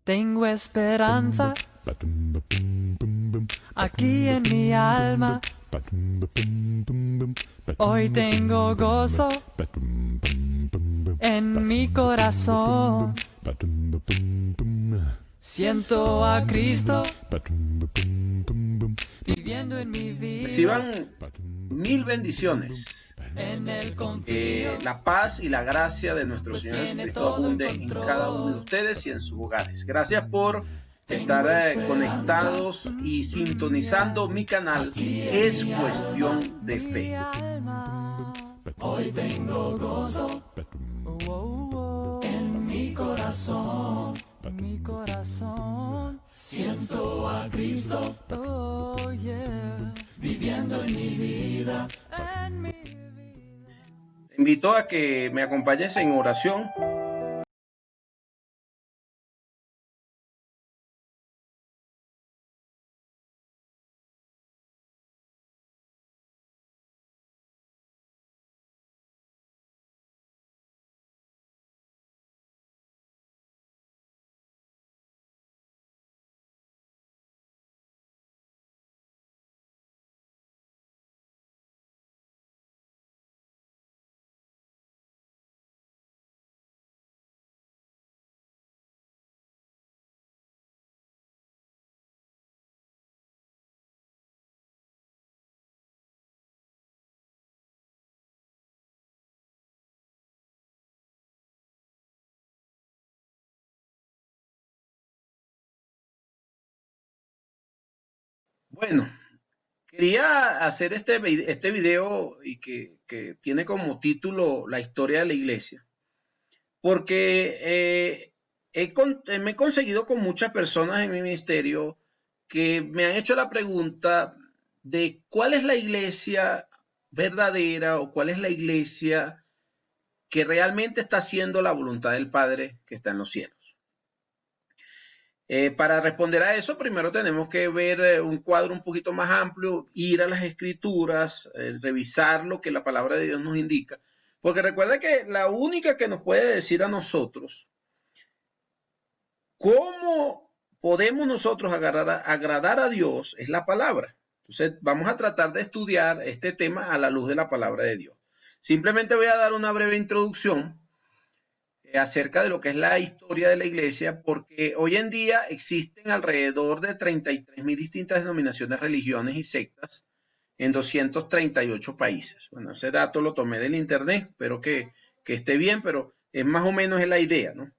Tengo esperanza aquí en mi alma. Hoy tengo gozo en mi corazón. Siento a Cristo viviendo en mi vida. Reciban mil bendiciones. La paz y la gracia de nuestro Señor Jesucristo abunde en cada uno de ustedes y en sus hogares. Gracias por estar conectados y sintonizando mi canal. Es cuestión de fe. Hoy tengo gozo en mi corazón. Mi corazón, siento a Cristo, oh yeah, viviendo en mi vida, en mi vida. Te invito a que me acompañes en oración. Bueno, quería hacer este video y que tiene como título La historia de la iglesia, porque me he conseguido con muchas personas en mi ministerio que me han hecho la pregunta de cuál es la iglesia verdadera o cuál es la iglesia que realmente está haciendo la voluntad del Padre que está en los cielos. Para responder a eso, primero tenemos que ver un cuadro un poquito más amplio, ir a las escrituras, revisar lo que la palabra de Dios nos indica. Porque recuerda que la única que nos puede decir a nosotros cómo podemos nosotros agradar a Dios es la palabra. Entonces vamos a tratar de estudiar este tema a la luz de la palabra de Dios. Simplemente voy a dar una breve introducción acerca de lo que es la historia de la iglesia, porque hoy en día existen alrededor de 33,000 distintas denominaciones, religiones y sectas en 238 países. Bueno, ese dato lo tomé del internet, espero que esté bien, pero es más o menos es la idea, ¿no?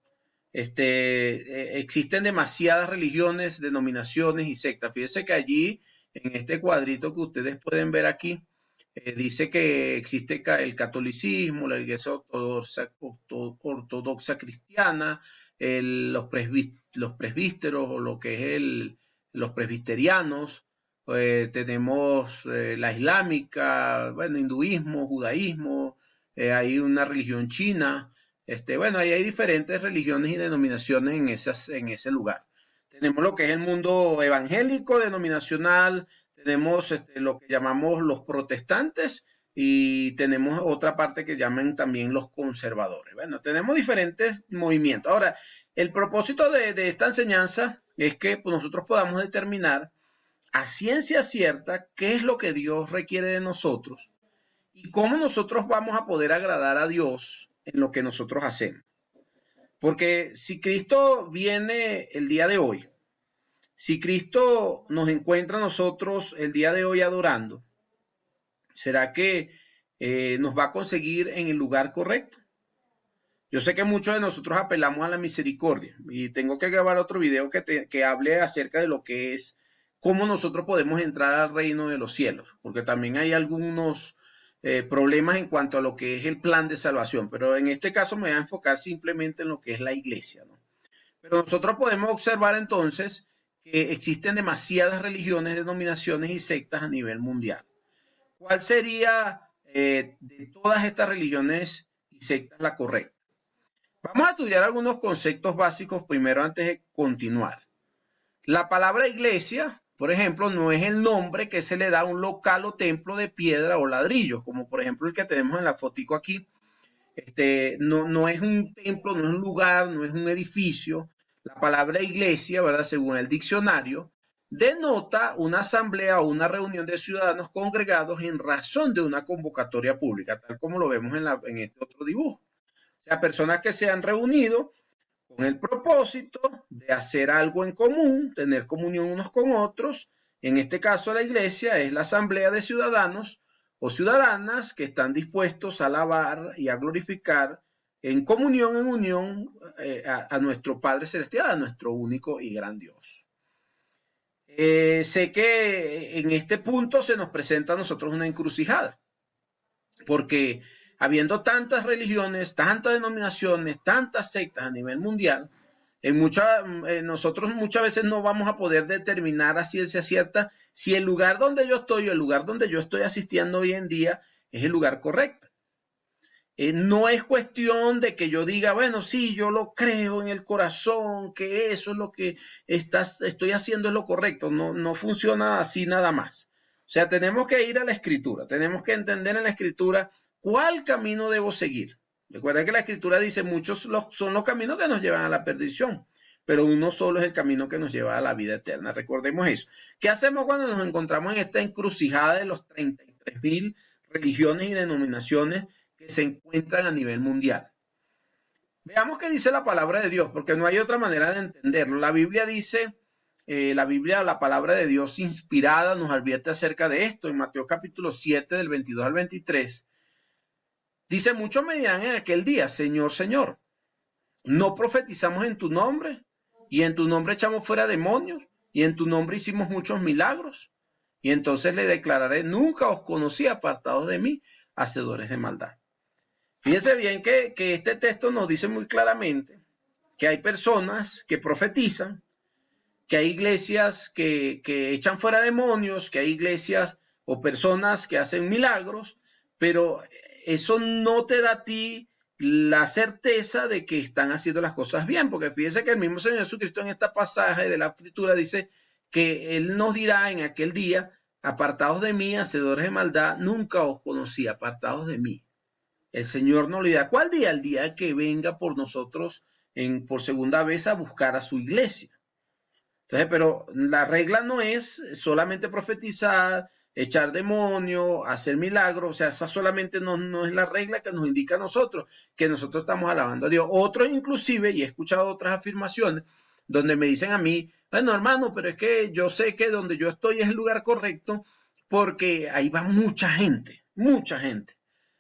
Existen demasiadas religiones, denominaciones y sectas. Fíjense que allí, en este cuadrito que ustedes pueden ver aquí, dice que existe el catolicismo, la iglesia ortodoxa cristiana, los presbíteros o lo que es los presbiterianos, tenemos la islámica, bueno, hinduismo, judaísmo, hay una religión china, bueno, ahí hay diferentes religiones y denominaciones en ese lugar. Tenemos lo que es el mundo evangélico, denominacional, tenemos lo que llamamos los protestantes y tenemos otra parte que llaman también los conservadores. Bueno, tenemos diferentes movimientos. Ahora, el propósito de esta enseñanza es que pues, nosotros podamos determinar a ciencia cierta qué es lo que Dios requiere de nosotros y cómo nosotros vamos a poder agradar a Dios en lo que nosotros hacemos. Porque si Cristo viene el día de hoy, si Cristo nos encuentra a nosotros el día de hoy adorando, ¿será que nos va a conseguir en el lugar correcto? Yo sé que muchos de nosotros apelamos a la misericordia y tengo que grabar otro video que hable acerca de lo que es cómo nosotros podemos entrar al reino de los cielos, porque también hay algunos problemas en cuanto a lo que es el plan de salvación, pero en este caso me voy a enfocar simplemente en lo que es la iglesia, ¿no? Pero nosotros podemos observar entonces que existen demasiadas religiones, denominaciones y sectas a nivel mundial. ¿Cuál sería de todas estas religiones y sectas la correcta? Vamos a estudiar algunos conceptos básicos primero antes de continuar. La palabra iglesia, por ejemplo, no es el nombre que se le da a un local o templo de piedra o ladrillo, como por ejemplo el que tenemos en la fotico aquí. No es un templo, no es un lugar, no es un edificio. La palabra iglesia, ¿verdad?, según el diccionario, denota una asamblea o una reunión de ciudadanos congregados en razón de una convocatoria pública, tal como lo vemos en este otro dibujo. O sea, personas que se han reunido con el propósito de hacer algo en común, tener comunión unos con otros. En este caso, la iglesia es la asamblea de ciudadanos o ciudadanas que están dispuestos a alabar y a glorificar en comunión, en unión a nuestro Padre Celestial, a nuestro único y gran Dios. Sé que en este punto se nos presenta a nosotros una encrucijada, porque habiendo tantas religiones, tantas denominaciones, tantas sectas a nivel mundial, nosotros muchas veces no vamos a poder determinar a ciencia cierta si el lugar donde yo estoy o el lugar donde yo estoy asistiendo hoy en día es el lugar correcto. No es cuestión de que yo diga, bueno, sí, yo lo creo en el corazón, que eso es lo que estoy haciendo es lo correcto. No funciona así nada más. O sea, tenemos que ir a la Escritura, tenemos que entender en la Escritura cuál camino debo seguir. Recuerda que la Escritura dice, muchos son los caminos que nos llevan a la perdición, pero uno solo es el camino que nos lleva a la vida eterna. Recordemos eso. ¿Qué hacemos cuando nos encontramos en esta encrucijada de los 33,000 religiones y denominaciones que se encuentran a nivel mundial? Veamos qué dice la palabra de Dios, porque no hay otra manera de entenderlo. La Biblia dice, la palabra de Dios inspirada nos advierte acerca de esto. En Mateo capítulo 7, del 22 al 23, dice, muchos me dirán en aquel día, Señor, Señor, ¿no profetizamos en tu nombre? Y en tu nombre echamos fuera demonios, y en tu nombre hicimos muchos milagros. Y entonces le declararé, nunca os conocí, apartados de mí, hacedores de maldad. Fíjense bien que este texto nos dice muy claramente que hay personas que profetizan, que hay iglesias que echan fuera demonios, que hay iglesias o personas que hacen milagros, pero eso no te da a ti la certeza de que están haciendo las cosas bien, porque fíjense que el mismo Señor Jesucristo en esta pasaje de la Escritura dice que Él nos dirá en aquel día, apartados de mí, hacedores de maldad, nunca os conocí, apartados de mí. El Señor nos lo dirá. ¿Cuál día? El día que venga por nosotros por segunda vez a buscar a su iglesia. Entonces, pero la regla no es solamente profetizar, echar demonios, hacer milagros. O sea, esa solamente no es la regla que nos indica a nosotros, que nosotros estamos alabando a Dios. Otros inclusive, y he escuchado otras afirmaciones, donde me dicen a mí, bueno, hermano, pero es que yo sé que donde yo estoy es el lugar correcto porque ahí va mucha gente, mucha gente.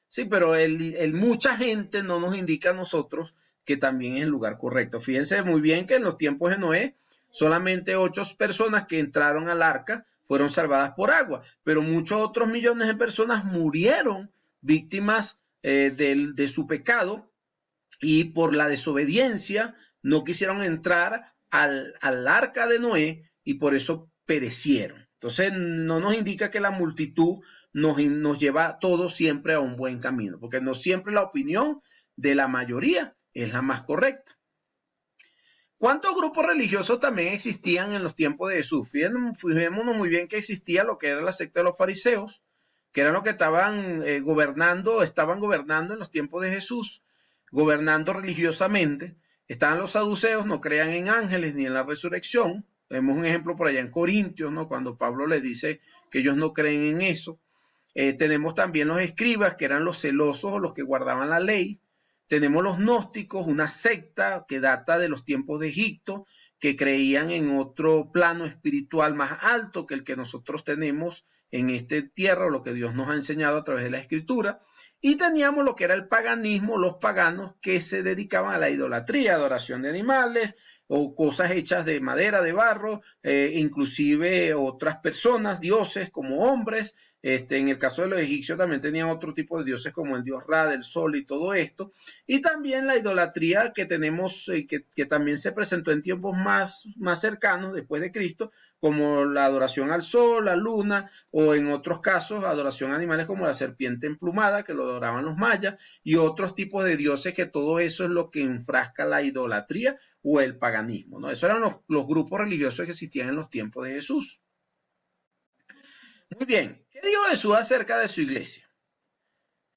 Sí, pero el mucha gente no nos indica a nosotros que también es el lugar correcto. Fíjense muy bien que en los tiempos de Noé, solamente 8 personas que entraron al arca fueron salvadas por agua, pero muchos otros millones de personas murieron víctimas de su pecado y por la desobediencia no quisieron entrar al arca de Noé y por eso perecieron. Entonces no nos indica que la multitud nos lleva todo siempre a un buen camino, porque no siempre la opinión de la mayoría es la más correcta. ¿Cuántos grupos religiosos también existían en los tiempos de Jesús? Fijémonos muy bien que existía lo que era la secta de los fariseos, que eran los que estaban gobernando en los tiempos de Jesús, gobernando religiosamente. Estaban los saduceos, no creían en ángeles ni en la resurrección. Tenemos un ejemplo por allá en Corintios, ¿no? Cuando Pablo les dice que ellos no creen en eso. Tenemos también los escribas, que eran los celosos o los que guardaban la ley. Tenemos los gnósticos, una secta que data de los tiempos de Egipto, que creían en otro plano espiritual más alto que el que nosotros tenemos en esta tierra, o lo que Dios nos ha enseñado a través de la Escritura. Y teníamos lo que era el paganismo, los paganos que se dedicaban a la idolatría, adoración de animales o cosas hechas de madera, de barro, inclusive otras personas, dioses como hombres. En el caso de los egipcios también tenían otro tipo de dioses como el dios Ra, del sol y todo esto. Y también la idolatría que tenemos, que también se presentó en tiempos más cercanos después de Cristo, como la adoración al sol, la luna, o en otros casos adoración a animales como la serpiente emplumada, que lo adoraban los mayas, y otros tipos de dioses, que todo eso es lo que enfrasca la idolatría o el paganismo, ¿no? Esos eran los grupos religiosos que existían en los tiempos de Jesús. Muy bien, ¿qué dijo Jesús acerca de su iglesia?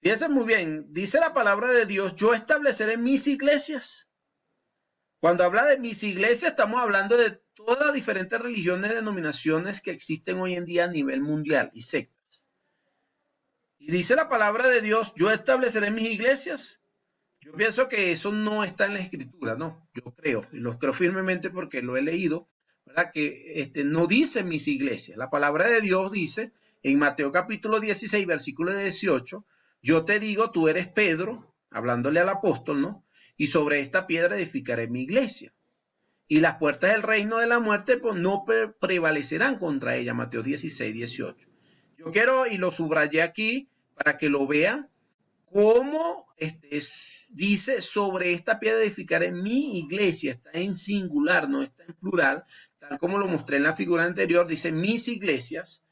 Fíjense muy bien, dice la palabra de Dios, yo estableceré mis iglesias. Cuando habla de mis iglesias, estamos hablando de todas las diferentes religiones y denominaciones que existen hoy en día a nivel mundial y sectas. Y dice la palabra de Dios, yo estableceré mis iglesias. Yo pienso que eso no está en la escritura, ¿no? Yo creo, y lo creo firmemente porque lo he leído, ¿verdad? Que no dice mis iglesias. La palabra de Dios dice en Mateo capítulo 16, versículo 18, yo te digo, tú eres Pedro, hablándole al apóstol, ¿no? Y sobre esta piedra edificaré mi iglesia. Y las puertas del reino de la muerte pues, no prevalecerán contra ella. Mateo 16, 18. Yo quiero, y lo subrayé aquí para que lo vean, cómo dice sobre esta piedra edificaré mi iglesia. Está en singular, no está en plural. Tal como lo mostré en la figura anterior, dice mis iglesias,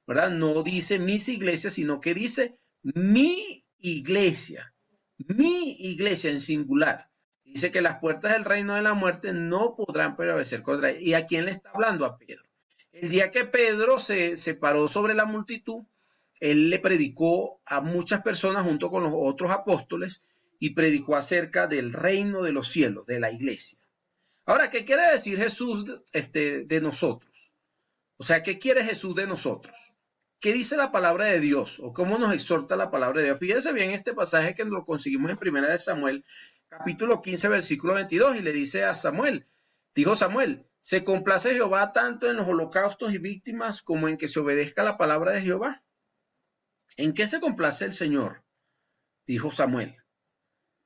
¿verdad? No dice mis iglesias, sino que dice mi iglesia. Mi iglesia en singular. Dice que las puertas del reino de la muerte no podrán prevalecer contra ella. ¿Y a quién le está hablando? A Pedro. El día que Pedro se paró sobre la multitud, él le predicó a muchas personas junto con los otros apóstoles y predicó acerca del reino de los cielos, de la iglesia. Ahora, ¿qué quiere decir Jesús de nosotros? O sea, ¿qué quiere Jesús de nosotros? ¿Qué dice la palabra de Dios? ¿O cómo nos exhorta la palabra de Dios? Fíjense bien este pasaje que lo conseguimos en 1 de Samuel, capítulo 15, versículo 22, y le dice a Samuel, dijo Samuel, ¿se complace Jehová tanto en los holocaustos y víctimas como en que se obedezca la palabra de Jehová? ¿En qué se complace el Señor? Dijo Samuel.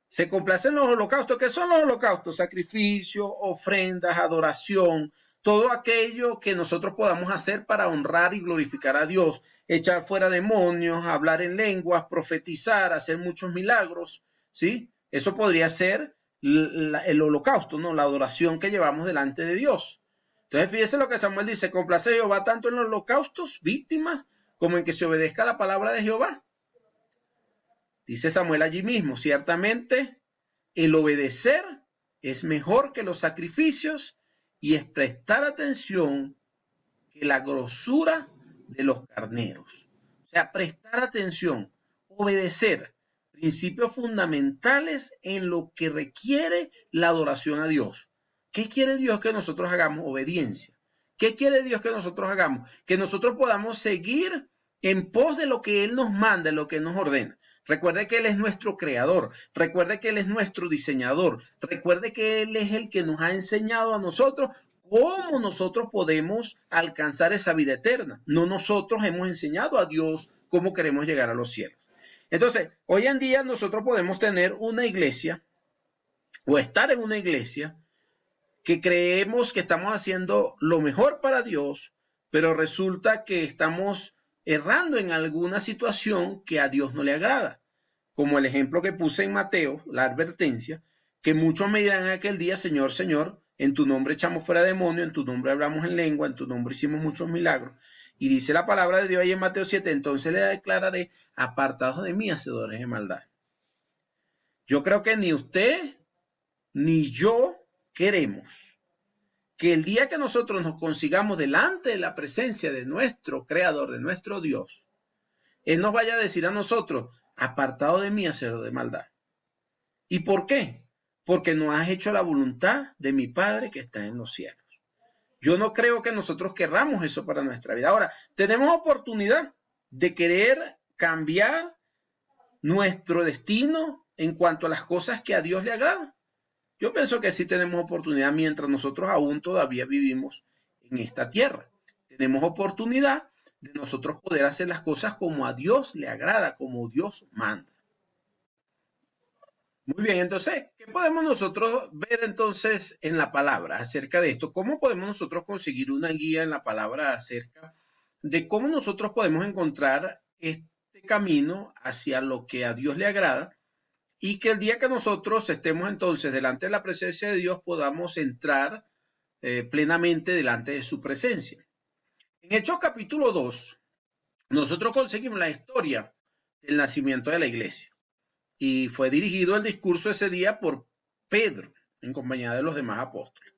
¿Se complacen los holocaustos? ¿Qué son los holocaustos? Sacrificios, ofrendas, adoración, todo aquello que nosotros podamos hacer para honrar y glorificar a Dios, echar fuera demonios, hablar en lenguas, profetizar, hacer muchos milagros, ¿sí? Eso podría ser el holocausto, ¿no? La adoración que llevamos delante de Dios. Entonces, fíjese lo que Samuel dice, complace Jehová tanto en los holocaustos, víctimas, como en que se obedezca la palabra de Jehová. Dice Samuel allí mismo, ciertamente el obedecer es mejor que los sacrificios y es prestar atención que la grosura de los carneros. O sea, prestar atención, obedecer, principios fundamentales en lo que requiere la adoración a Dios. ¿Qué quiere Dios que nosotros hagamos? Obediencia. ¿Qué quiere Dios que nosotros hagamos? Que nosotros podamos seguir en pos de lo que Él nos manda, lo que nos ordena. Recuerde que Él es nuestro creador, recuerde que Él es nuestro diseñador, recuerde que Él es el que nos ha enseñado a nosotros cómo nosotros podemos alcanzar esa vida eterna. No nosotros hemos enseñado a Dios cómo queremos llegar a los cielos. Entonces, hoy en día nosotros podemos tener una iglesia o estar en una iglesia que creemos que estamos haciendo lo mejor para Dios, pero resulta que estamos errando en alguna situación que a Dios no le agrada. Como el ejemplo que puse en Mateo, la advertencia, que muchos me dirán aquel día, Señor, Señor, en tu nombre echamos fuera demonios, en tu nombre hablamos en lengua, en tu nombre hicimos muchos milagros. Y dice la palabra de Dios ahí en Mateo 7, entonces le declararé, apartados de mí, hacedores de maldad. Yo creo que ni usted ni yo queremos que el día que nosotros nos consigamos delante de la presencia de nuestro Creador, de nuestro Dios, Él nos vaya a decir a nosotros, apartado de mí, hacedor de maldad. ¿Y por qué? Porque no has hecho la voluntad de mi Padre que está en los cielos. Yo no creo que nosotros querramos eso para nuestra vida. Ahora, tenemos oportunidad de querer cambiar nuestro destino en cuanto a las cosas que a Dios le agradan. Yo pienso que sí tenemos oportunidad mientras nosotros aún todavía vivimos en esta tierra. Tenemos oportunidad de nosotros poder hacer las cosas como a Dios le agrada, como Dios manda. Muy bien, entonces, ¿qué podemos nosotros ver entonces en la palabra acerca de esto? ¿Cómo podemos nosotros conseguir una guía en la palabra acerca de cómo nosotros podemos encontrar este camino hacia lo que a Dios le agrada? Y que el día que nosotros estemos entonces delante de la presencia de Dios podamos entrar plenamente delante de su presencia. En Hechos capítulo 2, nosotros conseguimos la historia del nacimiento de la iglesia. Y fue dirigido el discurso ese día por Pedro, en compañía de los demás apóstoles.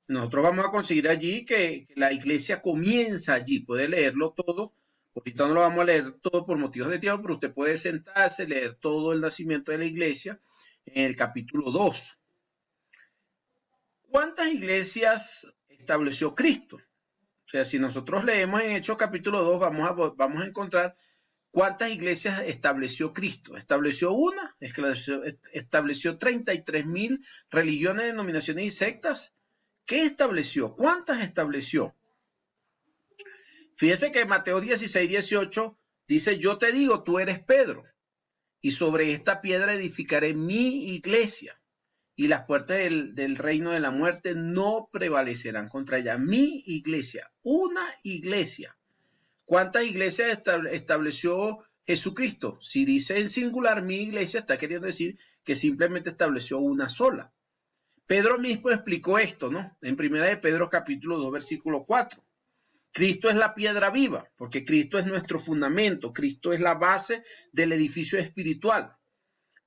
Nosotros vamos a conseguir allí que la iglesia comienza allí. Puede leerlo todo. Ahorita no lo vamos a leer todo por motivos de tiempo, pero usted puede sentarse, leer todo el nacimiento de la iglesia en el capítulo 2. ¿cuántas iglesias estableció Cristo? O sea, si nosotros leemos en Hechos capítulo 2, vamos a encontrar cuántas iglesias estableció Cristo. Estableció una, estableció 33,000 religiones, denominaciones y sectas. ¿Qué estableció? ¿Cuántas estableció? Fíjese que Mateo 16, 18 dice, yo te digo, tú eres Pedro, y sobre esta piedra edificaré mi iglesia, y las puertas del reino de la muerte no prevalecerán contra ella. Mi iglesia, una iglesia. ¿Cuántas iglesias estableció Jesucristo? Si dice en singular mi iglesia, está queriendo decir que simplemente estableció una sola. Pedro mismo explicó esto, ¿no? En 1 de Pedro capítulo 2, versículo 4. Cristo es la piedra viva, porque Cristo es nuestro fundamento. Cristo es la base del edificio espiritual.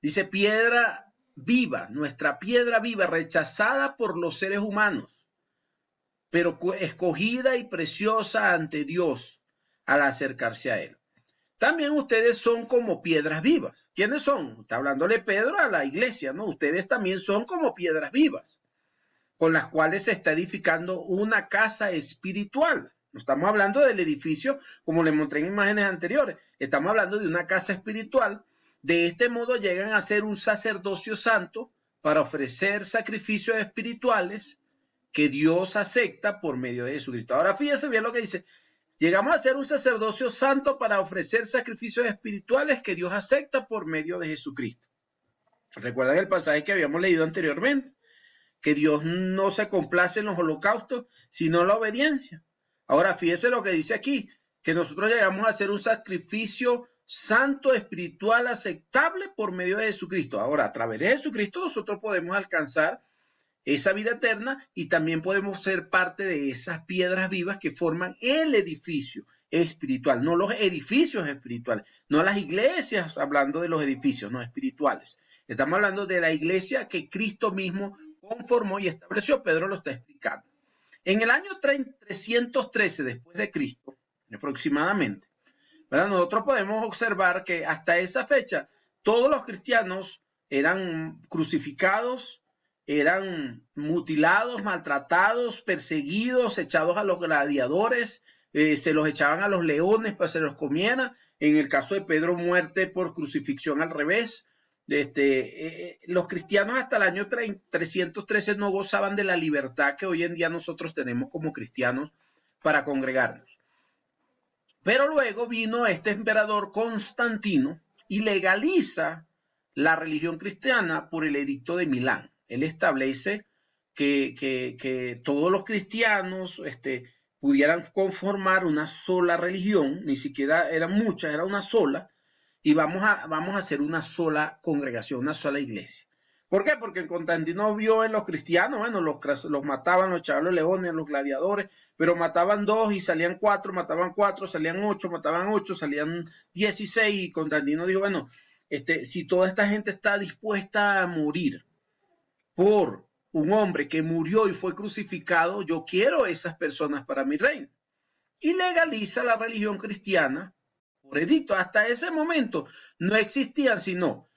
Dice piedra viva, nuestra piedra viva, rechazada por los seres humanos, pero escogida y preciosa ante Dios al acercarse a Él. También ustedes son como piedras vivas. ¿Quiénes son? Está hablándole Pedro a la iglesia, ¿no? Ustedes también son como piedras vivas, con las cuales se está edificando una casa espiritual. No estamos hablando del edificio, como le mostré en imágenes anteriores. Estamos hablando de una casa espiritual. De este modo llegan a ser un sacerdocio santo para ofrecer sacrificios espirituales que Dios acepta por medio de Jesucristo. Ahora fíjese bien lo que dice. Llegamos a ser un sacerdocio santo para ofrecer sacrificios espirituales que Dios acepta por medio de Jesucristo. Recuerdan el pasaje que habíamos leído anteriormente, que Dios no se complace en los holocaustos, sino en la obediencia. Ahora fíjese lo que dice aquí, que nosotros llegamos a ser un sacrificio santo, espiritual, aceptable por medio de Jesucristo. Ahora, a través de Jesucristo nosotros podemos alcanzar esa vida eterna y también podemos ser parte de esas piedras vivas que forman el edificio espiritual, no los edificios espirituales, no las iglesias, hablando de los edificios, no espirituales. Estamos hablando de la iglesia que Cristo mismo conformó y estableció. Pedro lo está explicando. En el año 313 después de Cristo, aproximadamente, ¿verdad? Nosotros podemos observar que hasta esa fecha todos los cristianos eran crucificados, eran mutilados, maltratados, perseguidos, echados a los gladiadores, se los echaban a los leones para que se los comieran. En el caso de Pedro, muerte por crucifixión al revés. Los cristianos hasta el año 313 no gozaban de la libertad que hoy en día nosotros tenemos como cristianos para congregarnos. Pero luego vino este emperador Constantino y legaliza la religión cristiana por el edicto de Milán. Él establece que todos los cristianos pudieran conformar una sola religión, ni siquiera eran muchas, era una sola, y vamos a hacer una sola congregación, una sola iglesia. ¿Por qué? Porque Constantino vio en los cristianos, bueno, los mataban, los echaban los leones, los gladiadores, pero mataban 2 y salían 4, mataban 4, salían 8, mataban 8, salían 16, y Constantino dijo, bueno, si toda esta gente está dispuesta a morir por un hombre que murió y fue crucificado, yo quiero esas personas para mi reino. Y legaliza la religión cristiana por edicto. Hasta ese momento no existían sino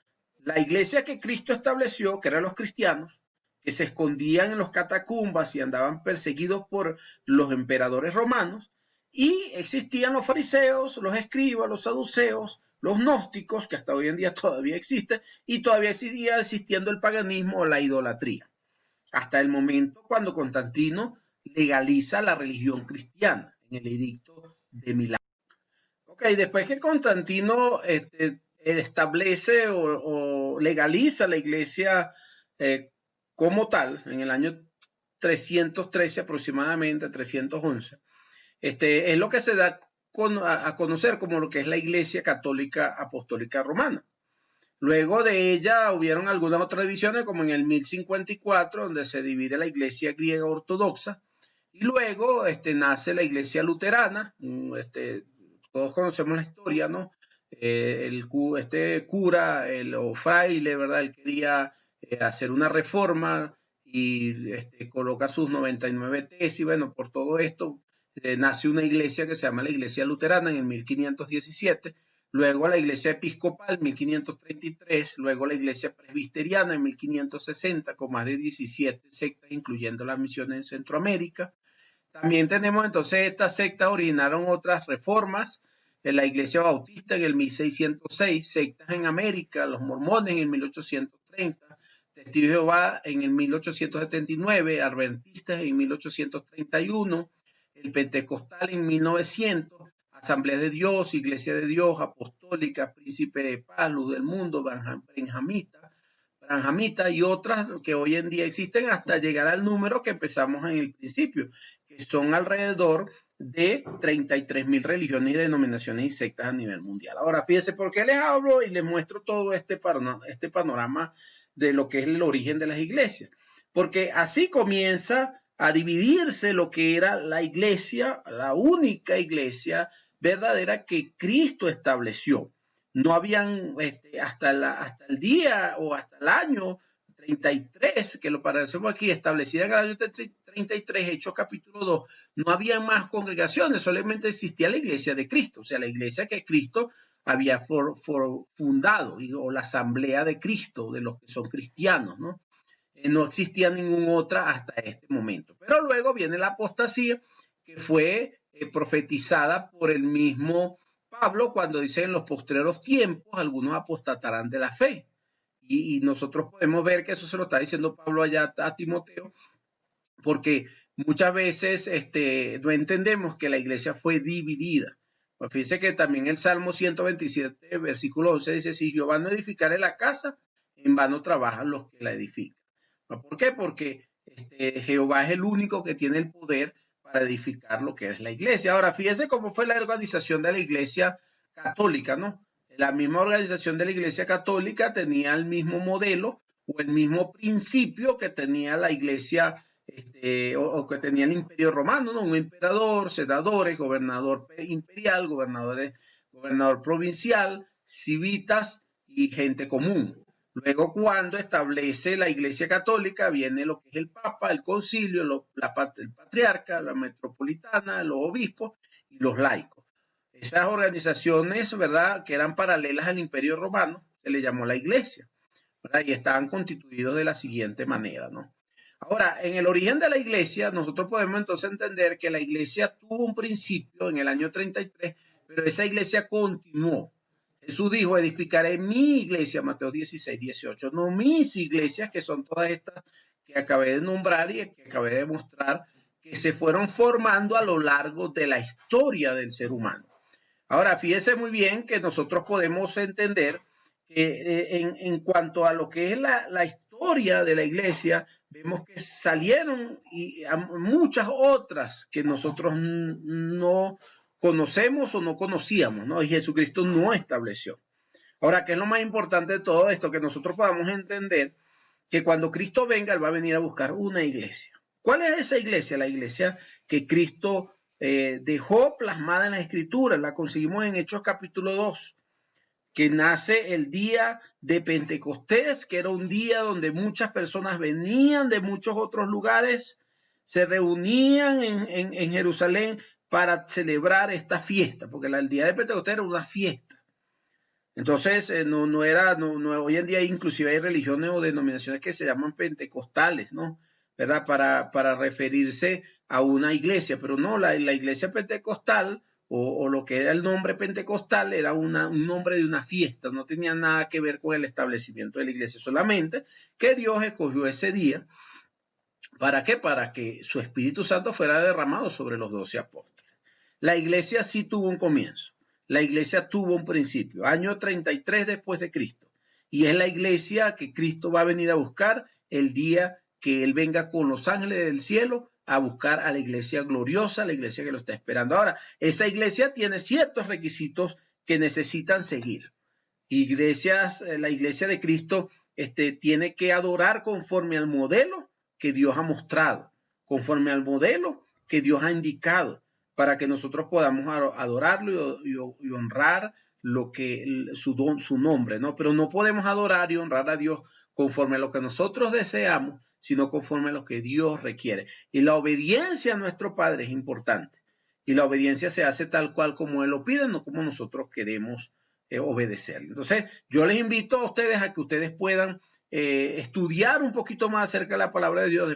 la iglesia que Cristo estableció, que eran los cristianos, que se escondían en los catacumbas y andaban perseguidos por los emperadores romanos, y existían los fariseos, los escribas, los saduceos, los gnósticos, que hasta hoy en día todavía existen, y todavía seguía existiendo el paganismo o la idolatría. Hasta el momento cuando Constantino legaliza la religión cristiana en el edicto de Milán. Ok, después que Constantino establece o legaliza la iglesia como tal, en el año 313 aproximadamente, 311, es lo que se da a conocer como lo que es la Iglesia Católica Apostólica Romana. Luego de ella hubieron algunas otras divisiones, como en el 1054, donde se divide la Iglesia griega ortodoxa, y luego nace la Iglesia luterana. Todos conocemos la historia, ¿no? Este cura, o fraile, ¿verdad? Él quería hacer una reforma y coloca sus 99 tesis. Bueno, por todo esto nace una iglesia que se llama la Iglesia Luterana en el 1517, luego la iglesia episcopal en 1533, luego la iglesia presbiteriana en 1560 con más de 17 sectas, incluyendo las misiones en Centroamérica. También tenemos entonces estas sectas originaron otras reformas, en la iglesia bautista en el 1606, sectas en América, los mormones en el 1830, testigos de Jehová en el 1879, adventistas en 1831, el pentecostal en 1900, Asamblea de Dios, Iglesia de Dios, Apostólica, Príncipe de Paz, Luz del Mundo, Branjamita y otras que hoy en día existen hasta llegar al número que empezamos en el principio, que son alrededor de 33,000 religiones y denominaciones y sectas a nivel mundial. Ahora, fíjense por qué les hablo y les muestro todo este panorama de lo que es el origen de las iglesias. Porque así comienza a dividirse lo que era la iglesia, la única iglesia verdadera que Cristo estableció. No habían hasta el día o hasta el año 33, que lo parecemos aquí, establecida en el año 33, Hechos capítulo 2, no había más congregaciones, solamente existía la iglesia de Cristo, o sea, la iglesia que Cristo había fundado, o la asamblea de Cristo, de los que son cristianos, ¿no? No existía ninguna otra hasta este momento. Pero luego viene la apostasía, que fue profetizada por el mismo Pablo cuando dice en los postreros tiempos algunos apostatarán de la fe. Y nosotros podemos ver que eso se lo está diciendo Pablo allá a Timoteo, porque muchas veces no entendemos que la iglesia fue dividida. Pues fíjense que también el Salmo 127, versículo 11 dice, si Jehová no edificare la casa, en vano trabajan los que la edifican. ¿Por qué? Porque Jehová es el único que tiene el poder para edificar lo que es la iglesia. Ahora, fíjense cómo fue la organización de la iglesia católica, ¿no? La misma organización de la iglesia católica tenía el mismo modelo o el mismo principio que tenía la iglesia o que tenía el imperio romano, ¿no? Un emperador, senadores, gobernador imperial, gobernador provincial, civitas y gente común. Luego, cuando establece la iglesia católica, viene lo que es el papa, el concilio, el patriarca, la metropolitana, los obispos y los laicos. Esas organizaciones, ¿verdad?, que eran paralelas al imperio romano, se le llamó la iglesia, ¿verdad? Y estaban constituidos de la siguiente manera, ¿no? Ahora, en el origen de la iglesia, nosotros podemos entonces entender que la iglesia tuvo un principio en el año 33, pero esa iglesia continuó. Jesús dijo, edificaré mi iglesia, Mateo 16, 18, no mis iglesias, que son todas estas que acabé de nombrar y que acabé de mostrar, que se fueron formando a lo largo de la historia del ser humano. Ahora, fíjese muy bien que nosotros podemos entender que en cuanto a lo que es la historia de la iglesia, vemos que salieron y muchas otras que nosotros no conocemos o no conocíamos, ¿no? Y Jesucristo no estableció. Ahora, ¿qué es lo más importante de todo esto? Que nosotros podamos entender que cuando Cristo venga, Él va a venir a buscar una iglesia. ¿Cuál es esa iglesia? La iglesia que Cristo dejó plasmada en la Escritura. La conseguimos en Hechos capítulo 2, que nace el día de Pentecostés, que era un día donde muchas personas venían de muchos otros lugares, se reunían en Jerusalén para celebrar esta fiesta, porque el día de Pentecostés era una fiesta. Entonces, hoy en día inclusive hay religiones o denominaciones que se llaman pentecostales, ¿no? ¿Verdad? Para referirse a una iglesia, pero no, la iglesia pentecostal o lo que era el nombre pentecostal era un nombre de una fiesta, no tenía nada que ver con el establecimiento de la iglesia, solamente que Dios escogió ese día. ¿Para qué? Para que su Espíritu Santo fuera derramado sobre los 12 apóstoles. La iglesia sí tuvo un comienzo, la iglesia tuvo un principio, año 33 después de Cristo, y es la iglesia que Cristo va a venir a buscar el día que Él venga con los ángeles del cielo a buscar a la iglesia gloriosa, la iglesia que lo está esperando. Ahora, esa iglesia tiene ciertos requisitos que necesitan seguir. La iglesia de Cristo tiene que adorar conforme al modelo que Dios ha mostrado, conforme al modelo que Dios ha indicado, para que nosotros podamos adorarlo y honrar su nombre, ¿no? Pero no podemos adorar y honrar a Dios conforme a lo que nosotros deseamos, sino conforme a lo que Dios requiere. Y la obediencia a nuestro Padre es importante. Y la obediencia se hace tal cual como Él lo pide, no como nosotros queremos obedecerle. Entonces, yo les invito a ustedes a que ustedes puedan estudiar un poquito más acerca de la palabra de Dios.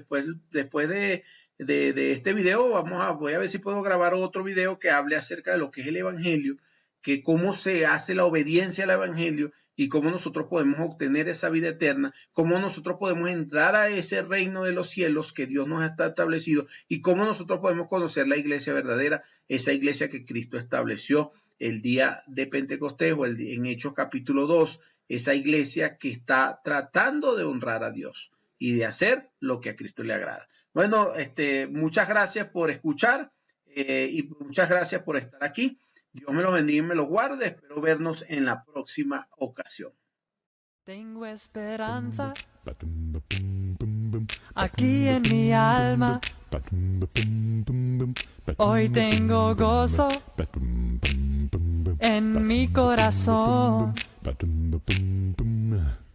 Después de este video, voy a ver si puedo grabar otro video que hable acerca de lo que es el evangelio, que cómo se hace la obediencia al evangelio y cómo nosotros podemos obtener esa vida eterna, cómo nosotros podemos entrar a ese reino de los cielos que Dios nos ha establecido y cómo nosotros podemos conocer la iglesia verdadera, esa iglesia que Cristo estableció el día de Pentecostés o en Hechos capítulo 2, esa iglesia que está tratando de honrar a Dios y de hacer lo que a Cristo le agrada. Bueno, muchas gracias por escuchar y muchas gracias por estar aquí. Dios me los bendiga y me los guarde. Espero vernos en la próxima ocasión. Tengo esperanza aquí en mi alma. Hoy tengo gozo en mi corazón.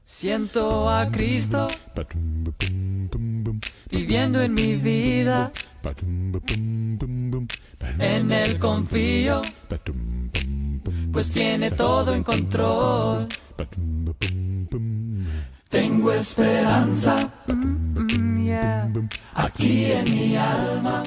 Siento a Cristo viviendo en mi vida. En Él confío, pues tiene todo en control. Tengo esperanza aquí en mi alma.